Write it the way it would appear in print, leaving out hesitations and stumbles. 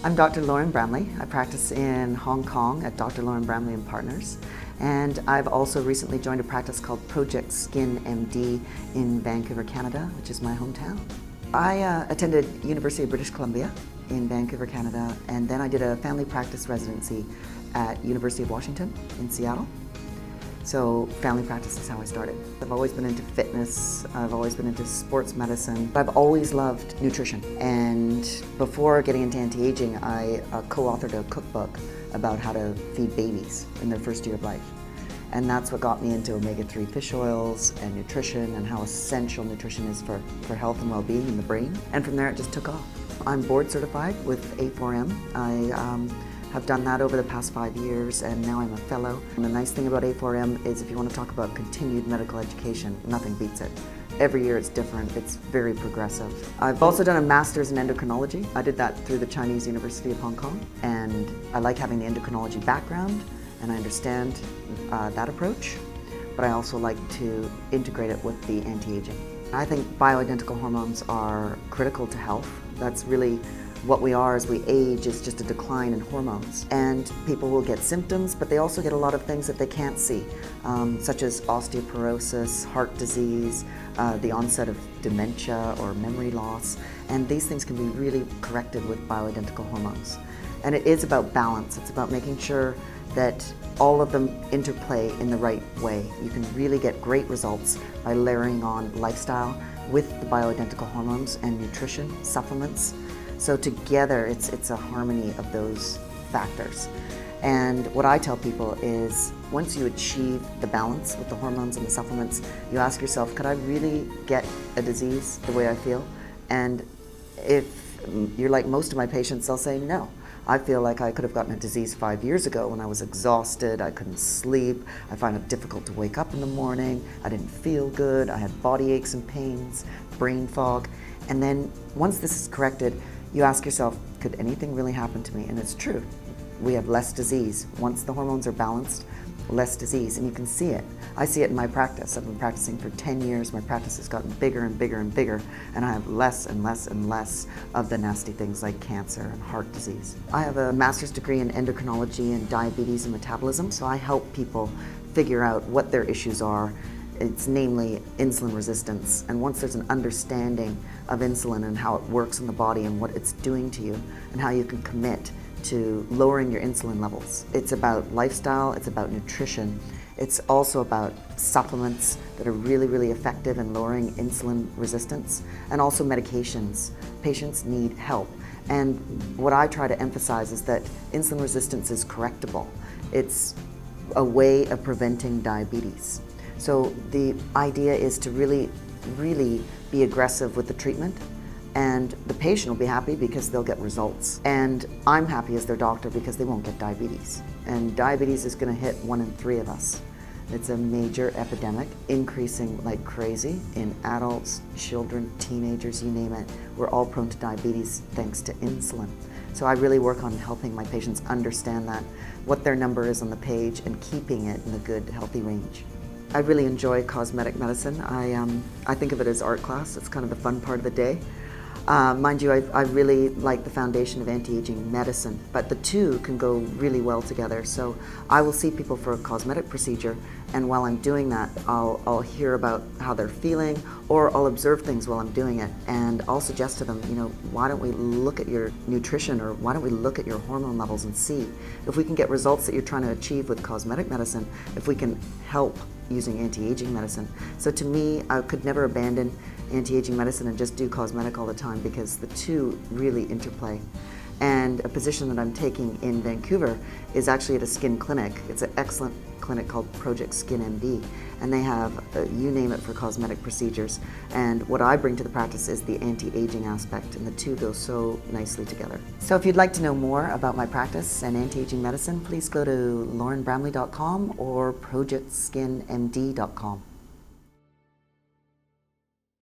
I'm Dr. Lauren Bramley. I practice in Hong Kong at Dr. Lauren Bramley and Partners. And I've also recently joined a practice called Project Skin MD in Vancouver, Canada, which is my hometown. I attended University of British Columbia in Vancouver, Canada, and then I did a family practice residency at University of Washington in Seattle. So family practice is how I started. I've always been into fitness, I've always been into sports medicine. I've always loved nutrition. And before getting into anti-aging, I co-authored a cookbook about how to feed babies in their first year of life. And that's what got me into omega-3 fish oils and nutrition and how essential nutrition is for health and well-being in the brain. And from there it just took off. I'm board certified with A4M. I have done that over the past 5 years, and now I'm a fellow. And the nice thing about A4M is if you want to talk about continued medical education, nothing beats it. Every year it's different, it's very progressive. I've also done a master's in endocrinology. I did that through the Chinese University of Hong Kong, and I like having the endocrinology background, and I understand that approach, but I also like to integrate it with the anti-aging. I think bioidentical hormones are critical to health. That's really what we are as we age, is just a decline in hormones. And people will get symptoms, but they also get a lot of things that they can't see, such as osteoporosis, heart disease, the onset of dementia or memory loss. And these things can be really corrected with bioidentical hormones. And it is about balance. It's about making sure that all of them interplay in the right way. You can really get great results by layering on lifestyle with the bioidentical hormones and nutrition, supplements. So together, it's a harmony of those factors. And what I tell people is, once you achieve the balance with the hormones and the supplements, you ask yourself, could I really get a disease the way I feel? And if you're like most of my patients, they'll say, no. I feel like I could have gotten a disease 5 years ago when I was exhausted, I couldn't sleep, I find it difficult to wake up in the morning, I didn't feel good, I had body aches and pains, brain fog. And then once this is corrected, you ask yourself, could anything really happen to me? And it's true. We have less disease. Once the hormones are balanced, less disease, and you can see it. I see it in my practice. I've been practicing for 10 years. My practice has gotten bigger and bigger and bigger, and I have less and less and less of the nasty things like cancer and heart disease. I have a master's degree in endocrinology and diabetes and metabolism, so I help people figure out what their issues are. It's namely insulin resistance, and once there's an understanding of insulin and how it works in the body and what it's doing to you and how you can commit to lowering your insulin levels. It's about lifestyle, it's about nutrition, it's also about supplements that are really, really effective in lowering insulin resistance, and also medications. Patients need help. And what I try to emphasize is that insulin resistance is correctable. It's a way of preventing diabetes. So the idea is to really, really be aggressive with the treatment, and the patient will be happy because they'll get results. And I'm happy as their doctor because they won't get diabetes. And diabetes is going to hit 1 in 3 of us. It's a major epidemic, increasing like crazy in adults, children, teenagers, you name it. We're all prone to diabetes thanks to insulin. So I really work on helping my patients understand that, what their number is on the page, and keeping it in a good, healthy range. I really enjoy cosmetic medicine. I think of it as art class. It's kind of the fun part of the day. Mind you, I really like the foundation of anti-aging medicine, but the two can go really well together. So I will see people for a cosmetic procedure, and while I'm doing that, I'll hear about how they're feeling, or I'll observe things while I'm doing it, and I'll suggest to them, why don't we look at your nutrition, or why don't we look at your hormone levels and see if we can get results that you're trying to achieve with cosmetic medicine, if we can help using anti-aging medicine. So to me, I could never abandon anti-aging medicine and just do cosmetic all the time, because the two really interplay. And a position that I'm taking in Vancouver is actually at a skin clinic. It's an excellent clinic called Project Skin MD, and they have, you name it, for cosmetic procedures. And what I bring to the practice is the anti-aging aspect, and the two go so nicely together. So if you'd like to know more about my practice and anti-aging medicine, please go to laurenbramley.com or projectskinmd.com.